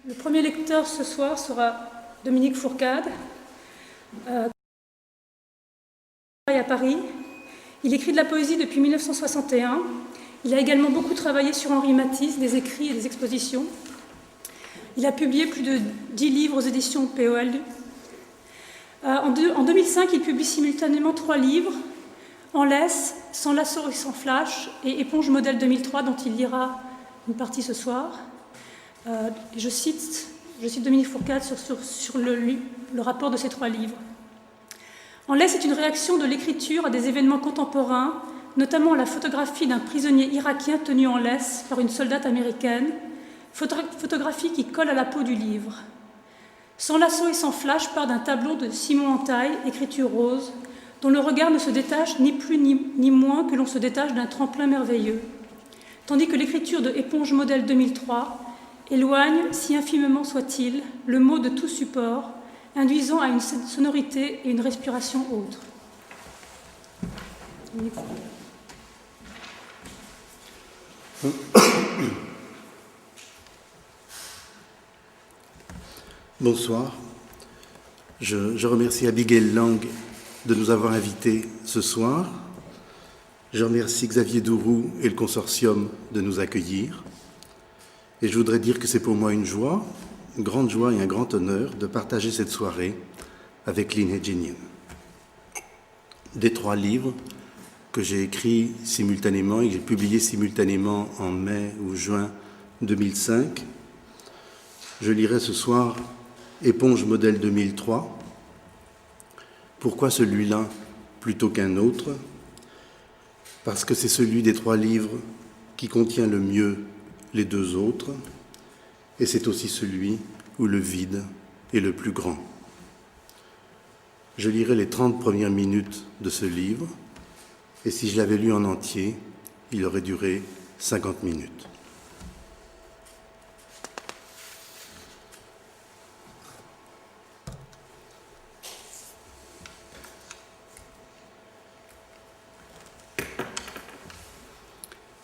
Le premier lecteur ce soir sera Dominique Fourcade, à Paris. Il écrit de la poésie depuis 1961. Il a également beaucoup travaillé sur Henri Matisse, des écrits et des expositions. Il a publié plus de 10 livres aux éditions POL. En 2005, il publie simultanément 3 livres, En laisse, Sans lasso et sans flash, et Éponge modèle 2003, dont il lira une partie ce soir. Je cite Dominique Fourcade sur le rapport de ces 3 livres. En laisse est une réaction de l'écriture à des événements contemporains, notamment la photographie d'un prisonnier irakien tenu en laisse par une soldate américaine, photographie qui colle à la peau du livre. Sans lasso et sans flash part d'un tableau de Simon Entaille, écriture rose, dont le regard ne se détache ni plus ni moins que l'on se détache d'un tremplin merveilleux, tandis que l'écriture de Éponge modèle 2003 éloigne, si infimement soit-il, le mot de tout support, induisant à une sonorité et une respiration autres. Bonsoir. Je remercie Abigail Lang de nous avoir invités ce soir. Je remercie Xavier Douroux et le consortium de nous accueillir. Et je voudrais dire que c'est pour moi une grande joie et un grand honneur de partager cette soirée avec Lynn Hedgenian. Des 3 livres que j'ai écrits simultanément et que j'ai publiés simultanément en mai ou juin 2005, je lirai ce soir Éponge modèle 2003. Pourquoi celui-là plutôt qu'un autre? Parce que c'est celui des 3 livres qui contient le mieux les 2 autres, et c'est aussi celui où le vide est le plus grand. Je lirai les 30 premières minutes de ce livre, et si je l'avais lu en entier, il aurait duré 50 minutes.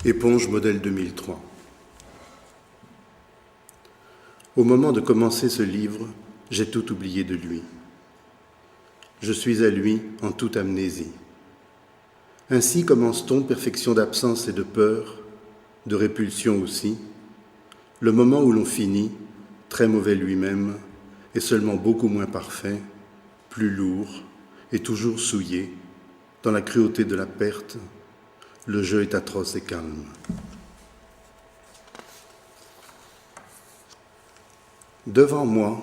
Éponge modèle 2003. Au moment de commencer ce livre, j'ai tout oublié de lui. Je suis à lui en toute amnésie. Ainsi commence-t-on, perfection d'absence et de peur, de répulsion aussi, le moment où l'on finit, très mauvais lui-même, et seulement beaucoup moins parfait, plus lourd et toujours souillé, dans la cruauté de la perte. Le jeu est atroce et calme. Devant moi,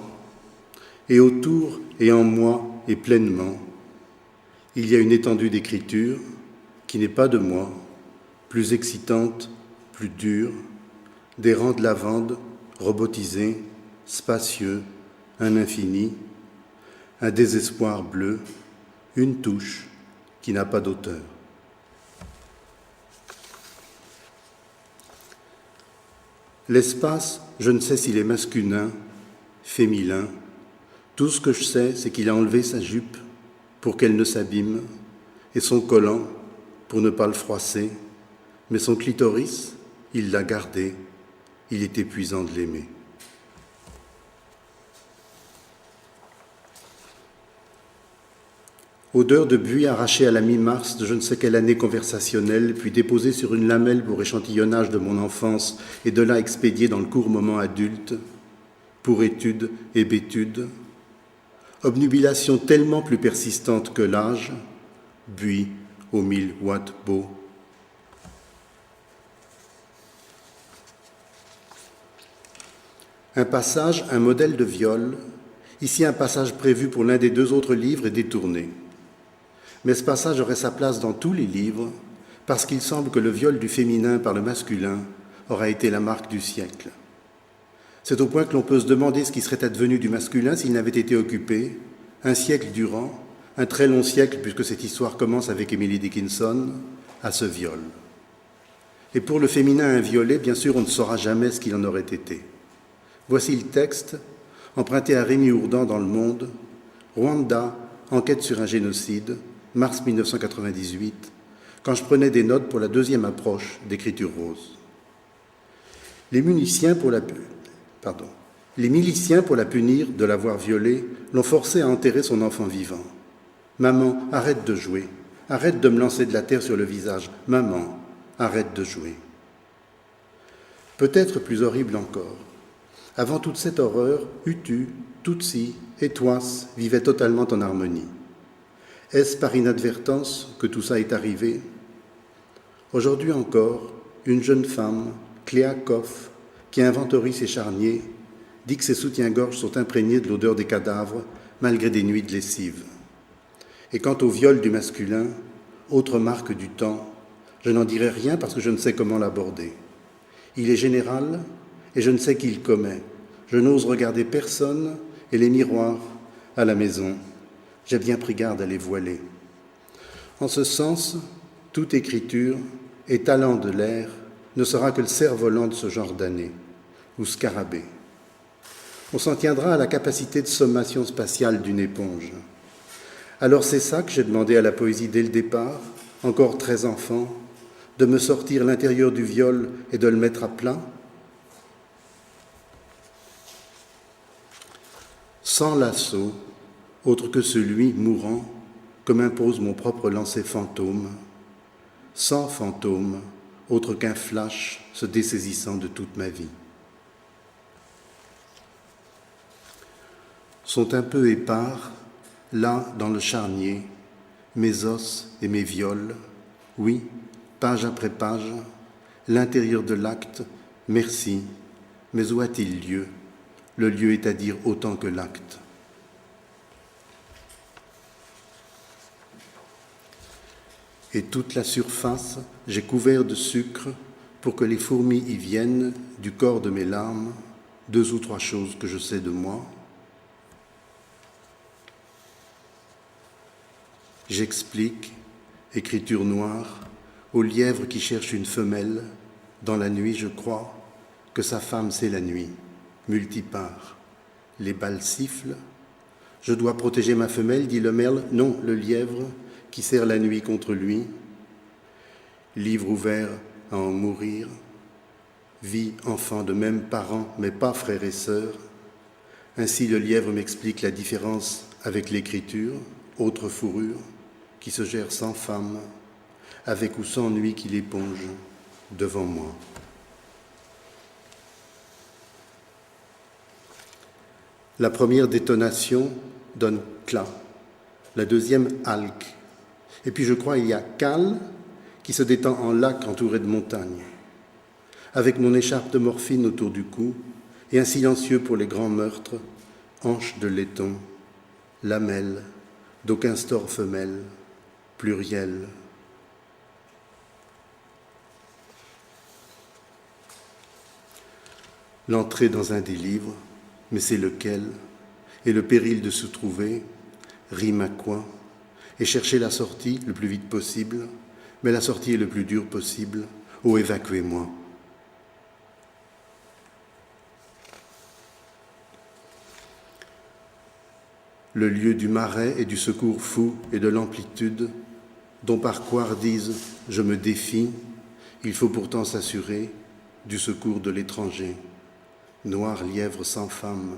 et autour et en moi et pleinement, il y a une étendue d'écriture qui n'est pas de moi, plus excitante, plus dure, des rangs de lavande robotisés, spacieux, un infini, un désespoir bleu, une touche qui n'a pas d'auteur. L'espace, je ne sais s'il est masculin, féminin. Tout ce que je sais, c'est qu'il a enlevé sa jupe pour qu'elle ne s'abîme, et son collant pour ne pas le froisser, mais son clitoris, il l'a gardé, il est épuisant de l'aimer. Odeur de buis arraché à la mi-mars de je ne sais quelle année conversationnelle, puis déposée sur une lamelle pour échantillonnage de mon enfance et de là expédiée dans le court moment adulte, pour étude et bétude. Obnubilation tellement plus persistante que l'âge, buis aux 1000 watts beaux. Un passage, un modèle de viol, ici un passage prévu pour l'un des 2 autres livres est détourné. Mais ce passage aurait sa place dans tous les livres, parce qu'il semble que le viol du féminin par le masculin aura été la marque du siècle. C'est au point que l'on peut se demander ce qui serait advenu du masculin s'il n'avait été occupé, un siècle durant, un très long siècle, puisque cette histoire commence avec Emily Dickinson, à ce viol. Et pour le féminin inviolé, bien sûr, on ne saura jamais ce qu'il en aurait été. Voici le texte, emprunté à Rémi Ourdan dans Le Monde, Rwanda, enquête sur un génocide, mars 1998, quand je prenais des notes pour la 2e approche d'écriture rose. Les musiciens pour la Les miliciens, pour la punir de l'avoir violée, l'ont forcée à enterrer son enfant vivant. « Maman, arrête de jouer. Arrête de me lancer de la terre sur le visage. Maman, arrête de jouer. » Peut-être plus horrible encore. Avant toute cette horreur, Hutu, Tutsi et Twas vivaient totalement en harmonie. Est-ce par inadvertance que tout ça est arrivé? Aujourd'hui encore, une jeune femme, Cléa Koff, qui inventorie ses charniers, dit que ses soutiens-gorge sont imprégnés de l'odeur des cadavres malgré des nuits de lessive. Et quant au viol du masculin, autre marque du temps, je n'en dirai rien parce que je ne sais comment l'aborder. Il est général et je ne sais qui le commet. Je n'ose regarder personne et les miroirs à la maison. J'ai bien pris garde à les voiler. En ce sens, toute écriture et talent de l'air ne sera que le cerf-volant de ce genre d'année, ou scarabée. On s'en tiendra à la capacité de sommation spatiale d'une éponge. Alors c'est ça que j'ai demandé à la poésie dès le départ, encore très enfant, de me sortir l'intérieur du viol et de le mettre à plat. Sans lasso, autre que celui mourant, que m'impose mon propre lancer fantôme, sans fantôme, autre qu'un flash se dessaisissant de toute ma vie. Sont un peu épars, là dans le charnier, mes os et mes viols, oui, page après page, l'intérieur de l'acte, merci, mais où a-t-il lieu? Le lieu est à dire autant que l'acte. Et toute la surface, j'ai couvert de sucre pour que les fourmis y viennent du corps de mes larmes, 2 ou 3 choses que je sais de moi. J'explique, écriture noire, au lièvre qui cherche une femelle, dans la nuit je crois que sa femme c'est la nuit, multipart. Les balles sifflent, je dois protéger ma femelle, dit le merle, non, le lièvre, qui serre la nuit contre lui, livre ouvert à en mourir, vie enfant de même parents, mais pas frères et sœurs. Ainsi le lièvre m'explique la différence avec l'écriture, autre fourrure, qui se gère sans femme, avec ou sans nuit qui l'éponge devant moi. La première détonation donne cla, la deuxième halk. Et puis je crois il y a cal qui se détend en lac entouré de montagnes, avec mon écharpe de morphine autour du cou et un silencieux pour les grands meurtres, hanche de laiton, lamelle, d'aucun store femelle, pluriel. L'entrée dans un des livres, mais c'est lequel? Et le péril de se trouver, rime à quoi? Et chercher la sortie le plus vite possible, mais la sortie est le plus dur possible. Oh, évacuez-moi. Le lieu du marais et du secours fou et de l'amplitude, dont par couardise je me défie, il faut pourtant s'assurer du secours de l'étranger. Noir lièvre sans femme,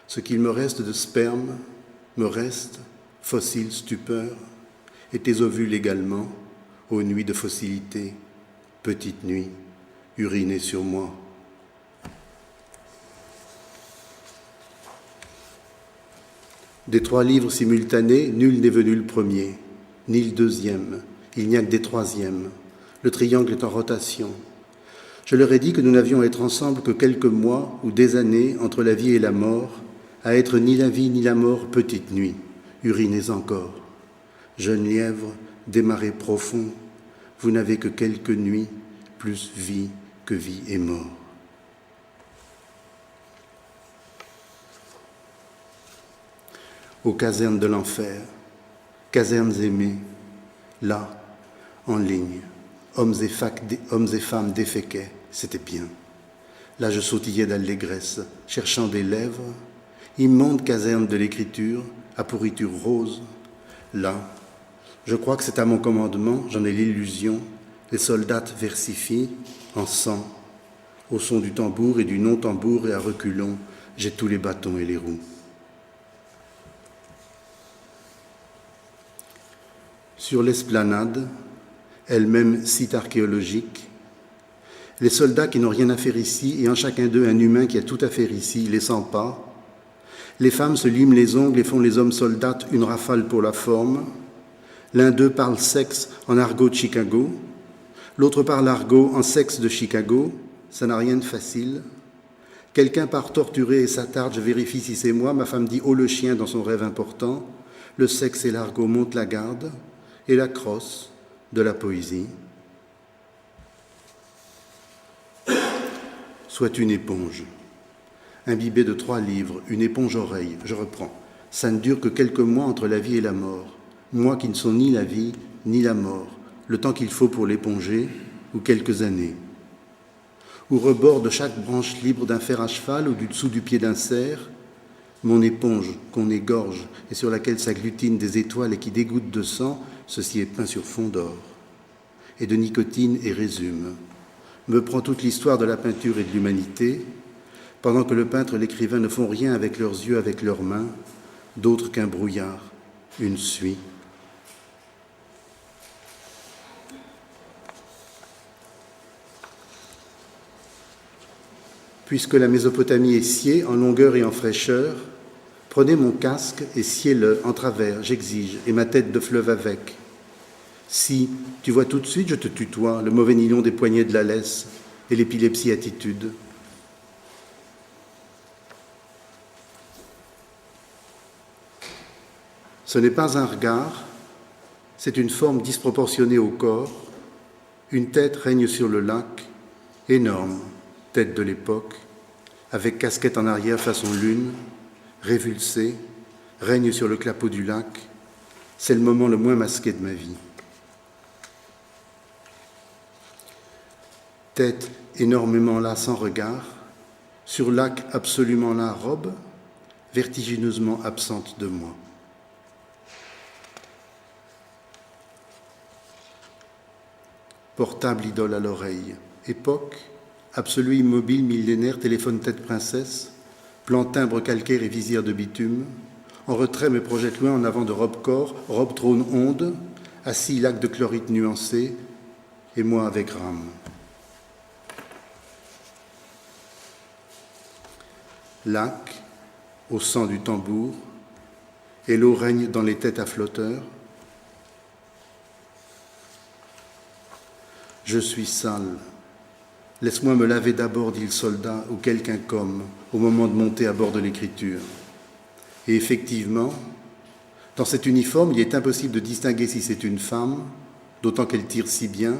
ce qu'il me reste de sperme me reste, fossile stupeur, et tes ovules également, aux nuits de fossilité, petite nuit, urinée sur moi. Des 3 livres simultanés, nul n'est venu le premier, ni le deuxième, il n'y a que des troisièmes. Le triangle est en rotation. Je leur ai dit que nous n'avions à être ensemble que quelques mois ou des années entre la vie et la mort, à être ni la vie ni la mort, petite nuit, urinez encore. Jeune lièvre, démarré profond, vous n'avez que quelques nuits, plus vie que vie et mort. Aux casernes de l'enfer, casernes aimées, là, en ligne, hommes et femmes déféquaient, c'était bien. Là, je sautillais d'allégresse, cherchant des lèvres, immonde caserne de l'écriture, à pourriture rose. Là, je crois que c'est à mon commandement, j'en ai l'illusion, les soldats versifient en sang, au son du tambour et du non-tambour et à reculons, j'ai tous les bâtons et les roues. Sur l'esplanade, elle-même site archéologique, les soldats qui n'ont rien à faire ici, et en chacun d'eux un humain qui a tout à faire ici, les 100 pas. Les femmes se liment les ongles et font les hommes soldats une rafale pour la forme. L'un d'eux parle sexe en argot de Chicago, l'autre parle argot en sexe de Chicago. Ça n'a rien de facile. Quelqu'un part torturer et s'attarde, je vérifie si c'est moi. Ma femme dit « Oh le chien » dans son rêve important. Le sexe et l'argot montent la garde et la crosse de la poésie. Soit une éponge, imbibée de 3 livres, une éponge oreille, je reprends. Ça ne dure que quelques mois entre la vie et la mort. Mois qui ne sont ni la vie ni la mort, le temps qu'il faut pour l'éponger, ou quelques années. Au rebord de chaque branche libre d'un fer à cheval ou du dessous du pied d'un cerf, mon éponge qu'on égorge et sur laquelle s'agglutinent des étoiles et qui dégoûtent de sang, ceci est peint sur fond d'or, et de nicotine et résume, me prend toute l'histoire de la peinture et de l'humanité, pendant que le peintre et l'écrivain ne font rien avec leurs yeux, avec leurs mains, d'autre qu'un brouillard, une suie. Puisque la Mésopotamie est sciée en longueur et en fraîcheur, prenez mon casque et sciez-le en travers, j'exige, et ma tête de fleuve avec. Si, tu vois tout de suite, je te tutoie, le mauvais nylon des poignets de la laisse et l'épilepsie attitude. Ce n'est pas un regard, c'est une forme disproportionnée au corps. Une tête règne sur le lac, énorme, tête de l'époque, avec casquette en arrière façon lune, révulsée, règne sur le clapot du lac. C'est le moment le moins masqué de ma vie. Tête énormément là sans regard, sur lac absolument là robe, vertigineusement absente de moi. Portable idole à l'oreille, époque, absolu immobile millénaire, téléphone tête princesse, plan timbre calcaire et visière de bitume, en retrait me projette loin en avant de robe-corps, robe trône onde, assis lac de chlorite nuancé, et moi avec rame. Lac, au sang du tambour, et l'eau règne dans les têtes à flotteurs. Je suis sale. Laisse-moi me laver d'abord, dit le soldat, ou quelqu'un comme, au moment de monter à bord de l'écriture. Et effectivement, dans cet uniforme, il est impossible de distinguer si c'est une femme, d'autant qu'elle tire si bien,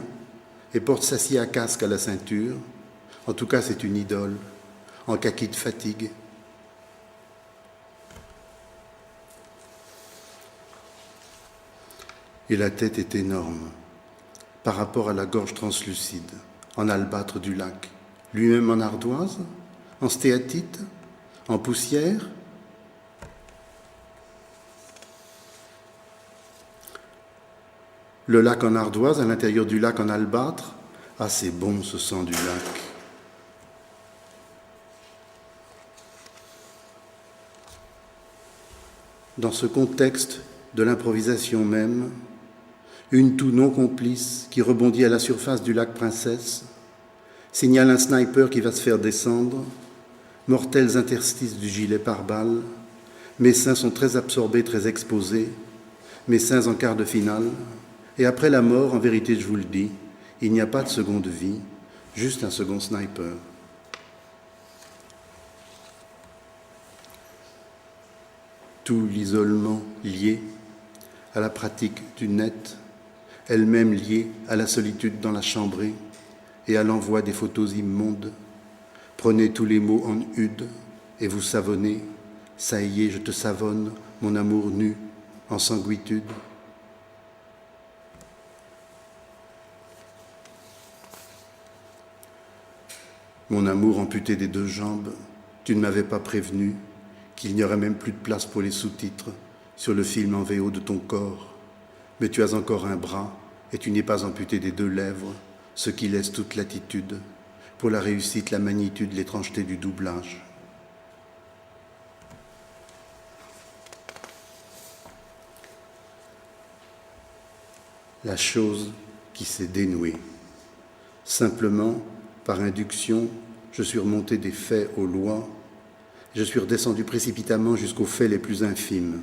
et porte sa scie à casque à la ceinture. En tout cas, c'est une idole, en kaki de fatigue. Et la tête est énorme, par rapport à la gorge translucide, en albâtre du lac, lui-même en ardoise, en stéatite, en poussière. Le lac en ardoise, à l'intérieur du lac en albâtre, ah c'est bon ce sang du lac. Dans ce contexte de l'improvisation même, une toux non complice qui rebondit à la surface du lac Princesse, signale un sniper qui va se faire descendre, mortels interstices du gilet pare-balles, mes seins sont très absorbés, très exposés, mes seins en quart de finale, et après la mort, en vérité je vous le dis, il n'y a pas de seconde vie, juste un second sniper. Tout l'isolement lié à la pratique du net, elle-même liée à la solitude dans la chambrée et à l'envoi des photos immondes. Prenez tous les mots en ude et vous savonnez. Ça y est, je te savonne, mon amour nu, en sanguitude. Mon amour amputé des 2 jambes, tu ne m'avais pas prévenu qu'il n'y aurait même plus de place pour les sous-titres sur le film en VO de ton corps. Mais tu as encore un bras et tu n'es pas amputé des 2 lèvres, ce qui laisse toute latitude pour la réussite, la magnitude, l'étrangeté du doublage. la chose qui s'est dénouée. Simplement, par induction, je suis remonté des faits aux lois, je suis redescendu précipitamment jusqu'aux faits les plus infimes.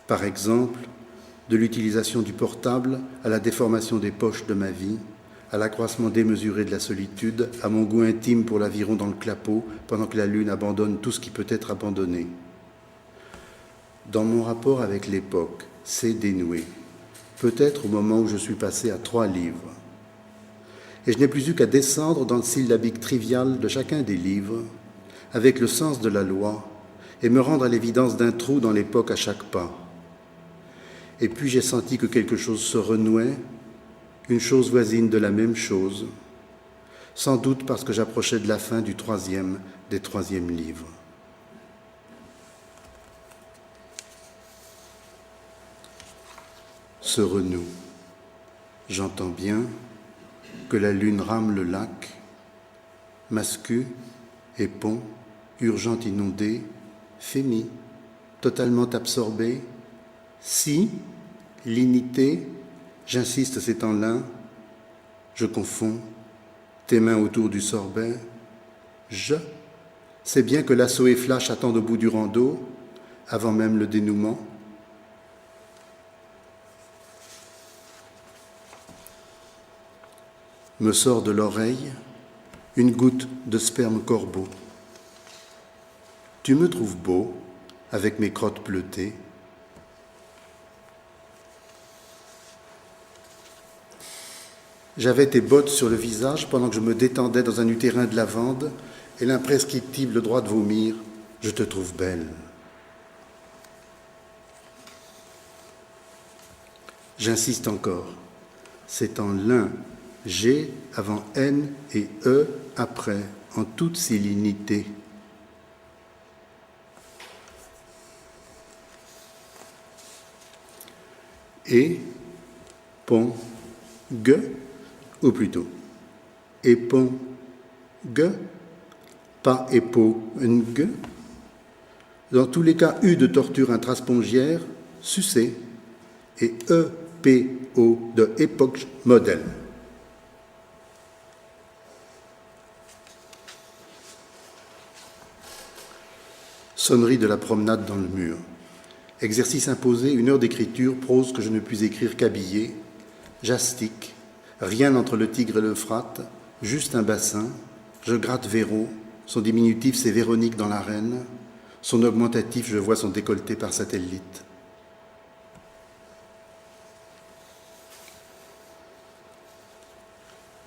Par exemple, de l'utilisation du portable à la déformation des poches de ma vie, à l'accroissement démesuré de la solitude, à mon goût intime pour l'aviron dans le clapot, pendant que la lune abandonne tout ce qui peut être abandonné. Dans mon rapport avec l'époque, c'est dénoué, peut-être au moment où je suis passé à 3 livres. Et je n'ai plus eu qu'à descendre dans le syllabique trivial de chacun des livres, avec le sens de la loi, et me rendre à l'évidence d'un trou dans l'époque à chaque pas. Et puis j'ai senti que quelque chose se renouait, une chose voisine de la même chose, sans doute parce que j'approchais de la fin du 3e des 3e livres. Se renoue. J'entends bien que la lune rame le lac, Mascu et pont, urgent inondé, Fémis, totalement absorbé, si, l'inité, j'insiste c'est en l'un, je confonds, tes mains autour du sorbet, je sais bien que l'assaut et flash attendent au bout du rando, avant même le dénouement. Me sort de l'oreille une goutte de sperme corbeau. Tu me trouves beau avec mes crottes bleutées. J'avais tes bottes sur le visage pendant que je me détendais dans un utérin de lavande et l'imprescriptible droit de vomir. Je te trouve belle. J'insiste encore. C'est en l'un. G avant N et E après, en toute sérénité. Et, pont, G, ou plutôt, et pont, G, pas épo, G. Dans tous les cas, U de torture intraspongiaire, sucé, et E, P, O de époque modèle. Sonnerie de la promenade dans le mur. Exercice imposé, 1 heure d'écriture, prose que je ne puis écrire qu'habillé. J'astique, rien entre le Tigre et l'Euphrate, juste un bassin. Je gratte Véro, son diminutif c'est Véronique dans l'arène. Son augmentatif, je vois son décolleté par satellite.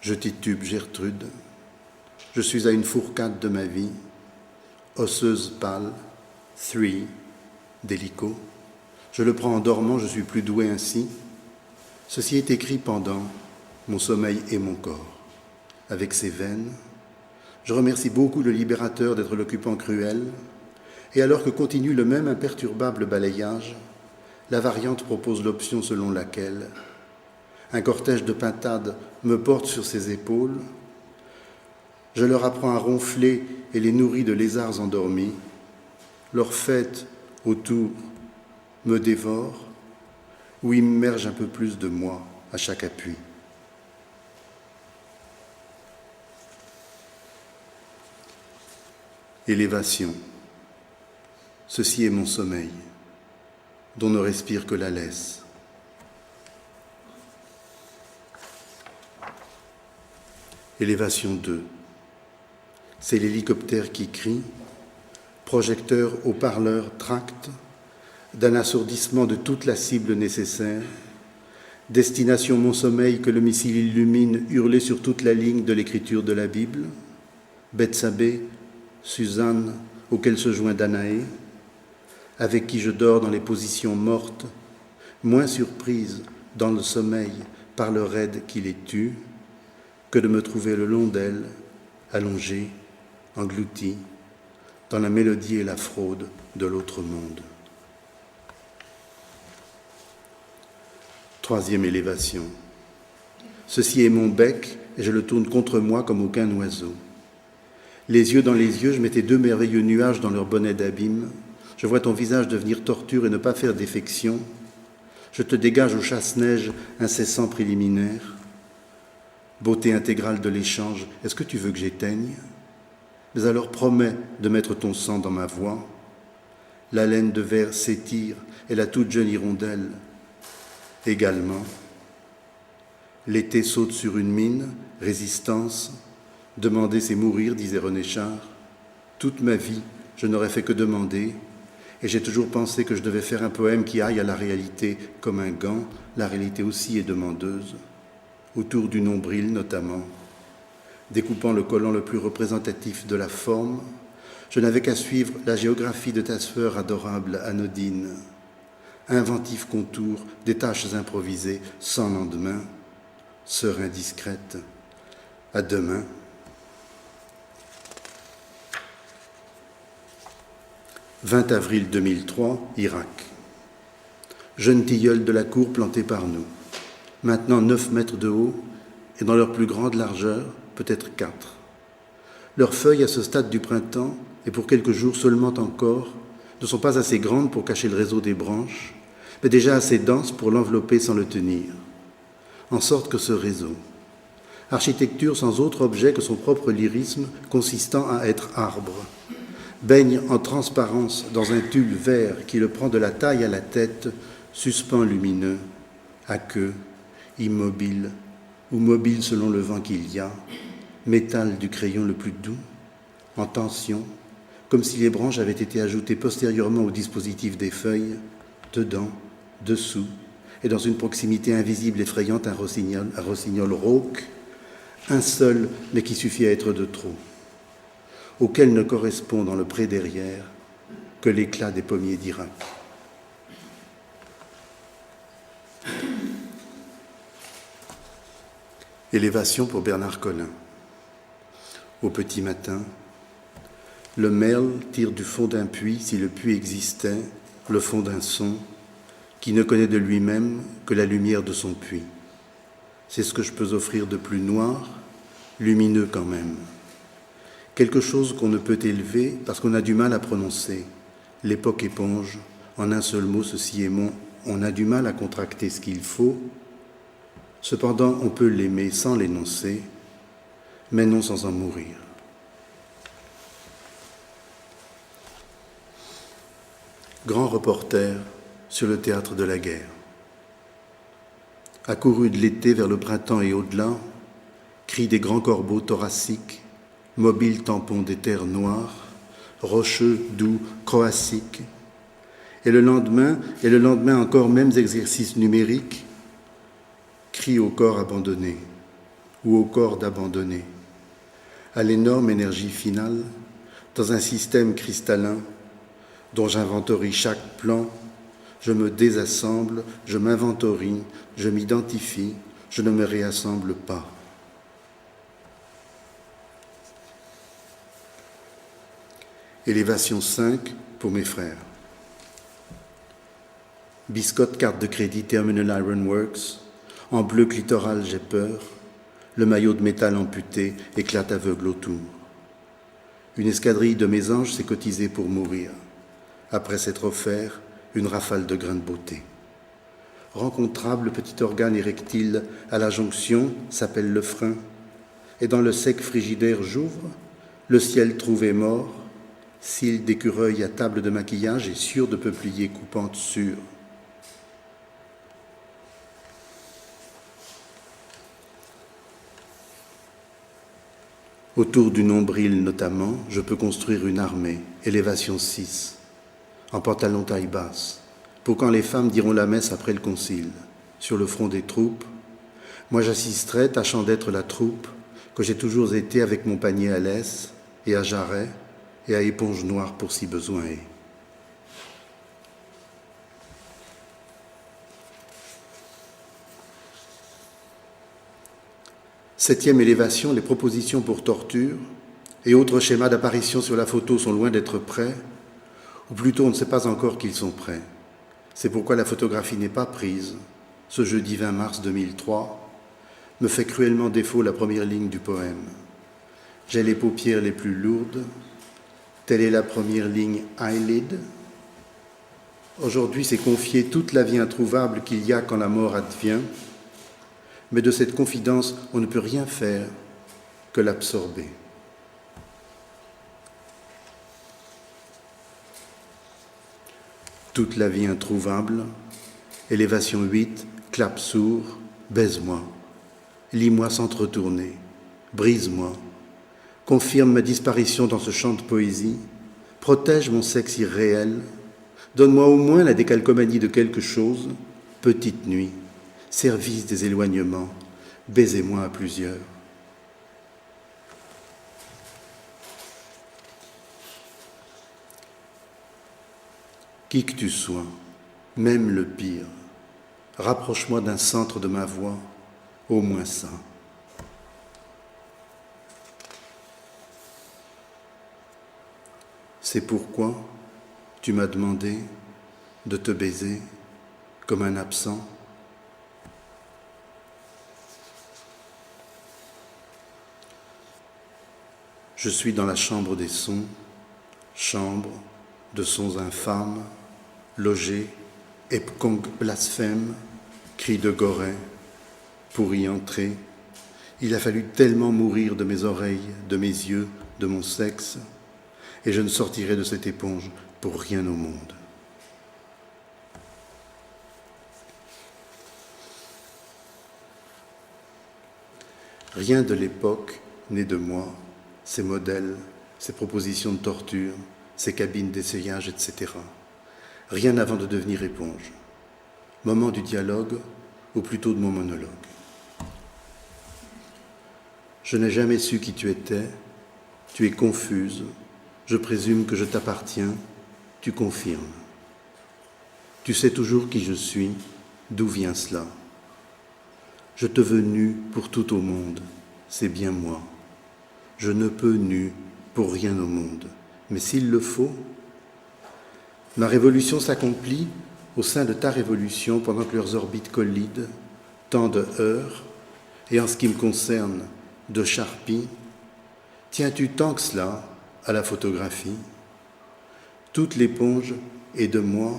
Je titube Gertrude. Je suis à une fourcade de ma vie. Osseuse pâle, 3, délico. Je le prends en dormant, je suis plus doué ainsi. Ceci est écrit pendant mon sommeil et mon corps. Avec ses veines, je remercie beaucoup le libérateur d'être l'occupant cruel. Et alors que continue le même imperturbable balayage, la variante propose l'option selon laquelle un cortège de pintades me porte sur ses épaules. Je leur apprends à ronfler et les nourris de lézards endormis. Leur fête autour me dévore ou immerge un peu plus de moi à chaque appui. Élévation. Ceci est mon sommeil, dont ne respire que la laisse. Élévation 2. C'est l'hélicoptère qui crie, projecteur haut-parleur tract, d'un assourdissement de toute la cible nécessaire, destination mon sommeil que le missile illumine, hurlé sur toute la ligne de l'écriture de la Bible, Bethsabée, Suzanne, auquel se joint Danaé, avec qui je dors dans les positions mortes, moins surprise dans le sommeil par le raid qui les tue, que de me trouver le long d'elle, allongé, englouti, dans la mélodie et la fraude de l'autre monde. 3e élévation. Ceci est mon bec, et je le tourne contre moi comme aucun oiseau. Les yeux dans les yeux, je mettais 2 merveilleux nuages dans leur bonnet d'abîme. Je vois ton visage devenir torture et ne pas faire défection. Je te dégage au chasse-neige incessant préliminaire. Beauté intégrale de l'échange, est-ce que tu veux que j'éteigne? Mais alors promets de mettre ton sang dans ma voix. La laine de verre s'étire et la toute jeune hirondelle également. L'été saute sur une mine, résistance. Demander, c'est mourir, disait René Char. Toute ma vie, je n'aurais fait que demander. Et j'ai toujours pensé que je devais faire un poème qui aille à la réalité comme un gant. La réalité aussi est demandeuse. Autour du nombril notamment. Découpant le collant le plus représentatif de la forme, je n'avais qu'à suivre la géographie de ta sphère adorable, anodine. Inventif contour, des tâches improvisées, sans lendemain, sœur indiscrète. À demain. 20 avril 2003, Irak. Jeune tilleul de la cour plantée par nous. Maintenant 9 mètres de haut et dans leur plus grande largeur, peut-être 4. Leurs feuilles à ce stade du printemps, et pour quelques jours seulement encore, ne sont pas assez grandes pour cacher le réseau des branches, mais déjà assez denses pour l'envelopper sans le tenir. En sorte que ce réseau, architecture sans autre objet que son propre lyrisme consistant à être arbre, baigne en transparence dans un tube vert qui le prend de la taille à la tête, suspens lumineux, à queue, immobile, ou mobile selon le vent qu'il y a, métal du crayon le plus doux, en tension, comme si les branches avaient été ajoutées postérieurement au dispositif des feuilles, dedans, dessous, et dans une proximité invisible effrayante, un rossignol rauque, un seul, mais qui suffit à être de trop, auquel ne correspond dans le pré derrière que l'éclat des pommiers d'Irak. Élévation pour Bernard Collin. Au petit matin, le merle tire du fond d'un puits, si le puits existait, le fond d'un son, qui ne connaît de lui-même que la lumière de son puits. C'est ce que je peux offrir de plus noir, lumineux quand même. Quelque chose qu'on ne peut élever parce qu'on a du mal à prononcer. L'époque éponge, en un seul mot, ceci est mon, on a du mal à contracter ce qu'il faut. Cependant, on peut l'aimer sans l'énoncer, mais non sans en mourir. Grand reporter sur le théâtre de la guerre. Accouru de l'été vers le printemps et au-delà, cri des grands corbeaux thoraciques, mobile tampon des terres noires, rocheux, doux, croassiques. Et le lendemain encore mêmes exercices numériques, cri au corps abandonné ou au corps d'abandonner, à l'énorme énergie finale, dans un système cristallin dont j'inventorie chaque plan, je me désassemble, je m'inventorie, je m'identifie, je ne me réassemble pas. Élévation 5 pour mes frères. Biscotte carte de crédit Terminal Iron Works. En bleu clitoral, j'ai peur. Le maillot de métal amputé éclate aveugle autour. Une escadrille de mésanges s'est cotisée pour mourir. Après s'être offert une rafale de grains de beauté. Rencontrable petit organe érectile à la jonction s'appelle le frein. Et dans le sec frigidaire j'ouvre, le ciel trouvé mort, cils d'écureuil à table de maquillage et sûr de peupliers coupantes sûres. Autour du nombril notamment, je peux construire une armée, élévation 6, en pantalon taille basse, pour quand les femmes diront la messe après le concile, sur le front des troupes, moi j'assisterai, tâchant d'être la troupe, que j'ai toujours été avec mon panier à laisse et à jarret et à éponge noire pour si besoin est. Septième élévation, les propositions pour torture et autres schémas d'apparition sur la photo sont loin d'être prêts, ou plutôt on ne sait pas encore qu'ils sont prêts. C'est pourquoi la photographie n'est pas prise. Ce jeudi 20 mars 2003 me fait cruellement défaut la première ligne du poème. J'ai les paupières les plus lourdes, telle est la première ligne eyelid, Aujourd'hui, c'est confier toute la vie introuvable qu'il y a quand la mort advient, mais de cette confidence, on ne peut rien faire que l'absorber. Toute la vie introuvable, élévation 8, clap sourd, baise-moi, lis-moi sans te retourner, brise-moi, confirme ma disparition dans ce chant de poésie, protège mon sexe irréel, donne-moi au moins la décalcomanie de quelque chose, petite nuit, service des éloignements, baisez-moi à plusieurs. Qui que tu sois, même le pire, rapproche-moi d'un centre de ma voix, au moins ça. C'est pourquoi tu m'as demandé de te baiser comme un absent. Je suis dans la chambre des sons, chambre de sons infâmes, logé, epkong blasphème, cri de Goret, pour y entrer. Il a fallu tellement mourir de mes oreilles, de mes yeux, de mon sexe, et je ne sortirai de cette éponge pour rien au monde. Rien de l'époque n'est de moi, ces modèles, ces propositions de torture, ces cabines d'essayage, etc. Rien avant de devenir éponge. Moment du dialogue, ou plutôt de mon monologue. Je n'ai jamais su qui tu étais, tu es confuse, je présume que je t'appartiens, tu confirmes. Tu sais toujours qui je suis, d'où vient cela. Je te veux nu pour tout au monde, c'est bien moi. Je ne peux nu pour rien au monde, mais s'il le faut, ma révolution s'accomplit au sein de ta révolution pendant que leurs orbites collident, tant de heures, et en ce qui me concerne, de charpie, tiens-tu tant que cela à la photographie? Toute l'éponge est de moi,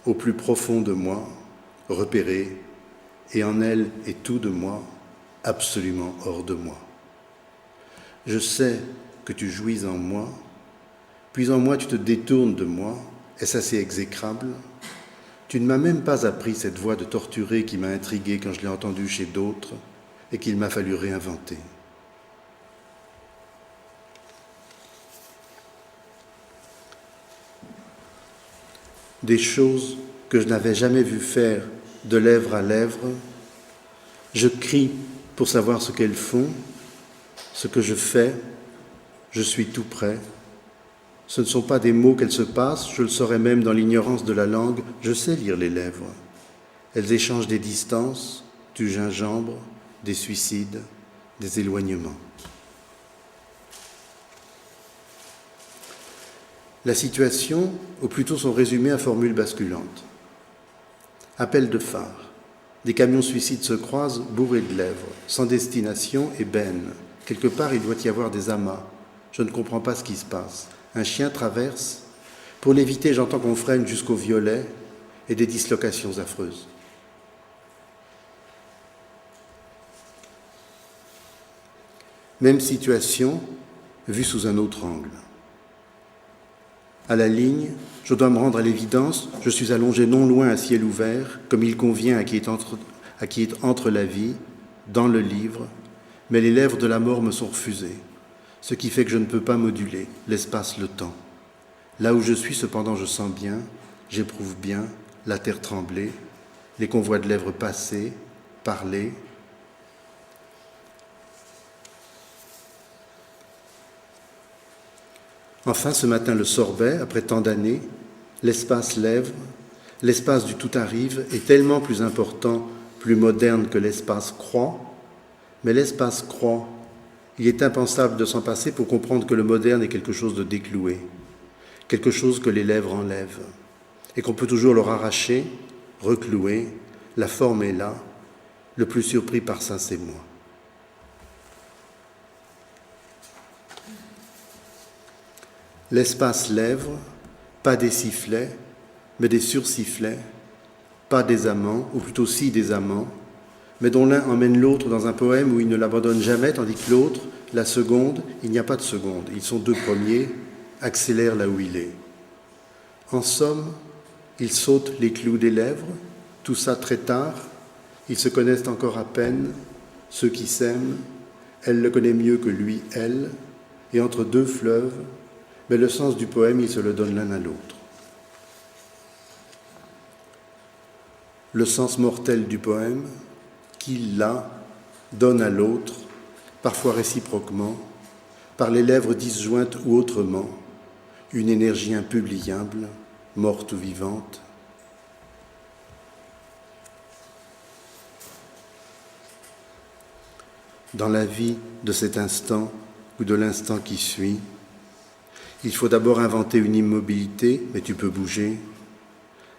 au plus profond de moi, repérée, et en elle est tout de moi, absolument hors de moi. Je sais que tu jouis en moi, puis en moi tu te détournes de moi, est-ce assez exécrable? Tu ne m'as même pas appris cette voix de torturé qui m'a intrigué quand je l'ai entendue chez d'autres et qu'il m'a fallu réinventer. Des choses que je n'avais jamais vues faire de lèvre à lèvre, je crie pour savoir ce qu'elles font, ce que je fais, je suis tout prêt. Ce ne sont pas des mots qu'elles se passent, je le saurais même dans l'ignorance de la langue, je sais lire les lèvres. Elles échangent des distances, du gingembre, des suicides, des éloignements. La situation, ou plutôt son résumé à formule basculante. Appel de phare. Des camions suicides se croisent, bourrés de lèvres, sans destination et benne. Quelque part, il doit y avoir des amas. Je ne comprends pas ce qui se passe. Un chien traverse. Pour l'éviter, j'entends qu'on freine jusqu'au violet et des dislocations affreuses. Même situation, vue sous un autre angle. À la ligne, je dois me rendre à l'évidence, je suis allongé non loin à ciel ouvert, comme il convient à qui est entre la vie, dans le livre, mais les lèvres de la mort me sont refusées, ce qui fait que je ne peux pas moduler l'espace, le temps. Là où je suis, cependant, je sens bien, j'éprouve bien, la terre trembler, les convois de lèvres passer, parler. Enfin, ce matin, le sorbet, après tant d'années, l'espace lèvres, l'espace du tout arrive est tellement plus important, plus moderne que l'espace croix, mais l'espace croix, il est impensable de s'en passer pour comprendre que le moderne est quelque chose de décloué, quelque chose que les lèvres enlèvent, et qu'on peut toujours leur arracher, reclouer, la forme est là, le plus surpris par ça, c'est moi. L'espace lèvres, pas des sifflets, mais des sursifflets, pas des amants, ou plutôt si des amants, mais dont l'un emmène l'autre dans un poème où il ne l'abandonne jamais, tandis que l'autre, la seconde, il n'y a pas de seconde, ils sont deux premiers, accélère là où il est. En somme, ils sautent les clous des lèvres, tout ça très tard, ils se connaissent encore à peine, ceux qui s'aiment, elle le connaît mieux que lui, elle, et entre deux fleuves, mais le sens du poème, ils se le donnent l'un à l'autre. Le sens mortel du poème, qu'il là donne à l'autre, parfois réciproquement, par les lèvres disjointes ou autrement, une énergie impubliable, morte ou vivante. Dans la vie de cet instant ou de l'instant qui suit, il faut d'abord inventer une immobilité, mais tu peux bouger.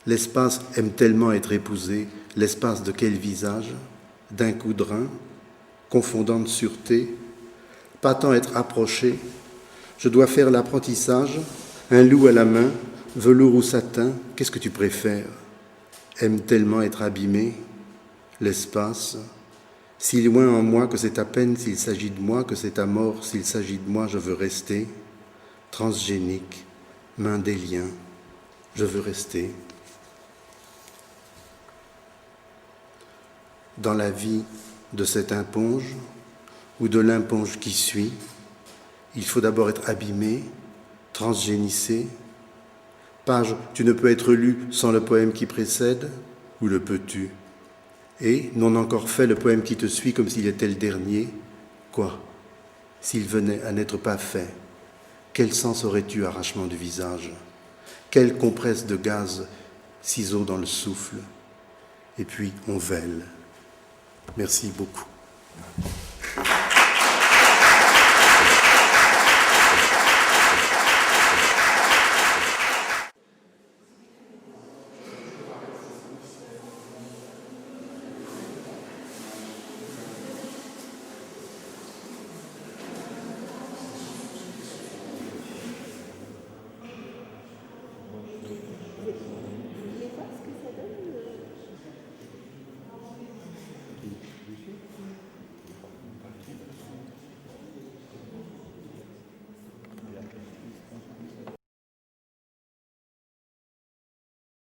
L'espace aime tellement être épousé, l'espace de quel visage? D'un coup de rein, confondant de sûreté, pas tant être approché. Je dois faire l'apprentissage, un loup à la main, velours ou satin, qu'est-ce que tu préfères? Aime tellement être abîmé, l'espace, si loin en moi que c'est à peine s'il s'agit de moi, que c'est à mort s'il s'agit de moi, je veux rester, transgénique, main des liens, je veux rester. Dans la vie de cette imponge ou de l'imponge qui suit, il faut d'abord être abîmé, transgénissé. Page, tu ne peux être lu sans le poème qui précède, ou le peux-tu? Et, non encore fait, le poème qui te suit comme s'il était le dernier, quoi? S'il venait à n'être pas fait, quel sens aurais-tu, arrachement du visage? Quelle compresse de gaz, ciseaux dans le souffle? Et puis, on vèle. Merci beaucoup.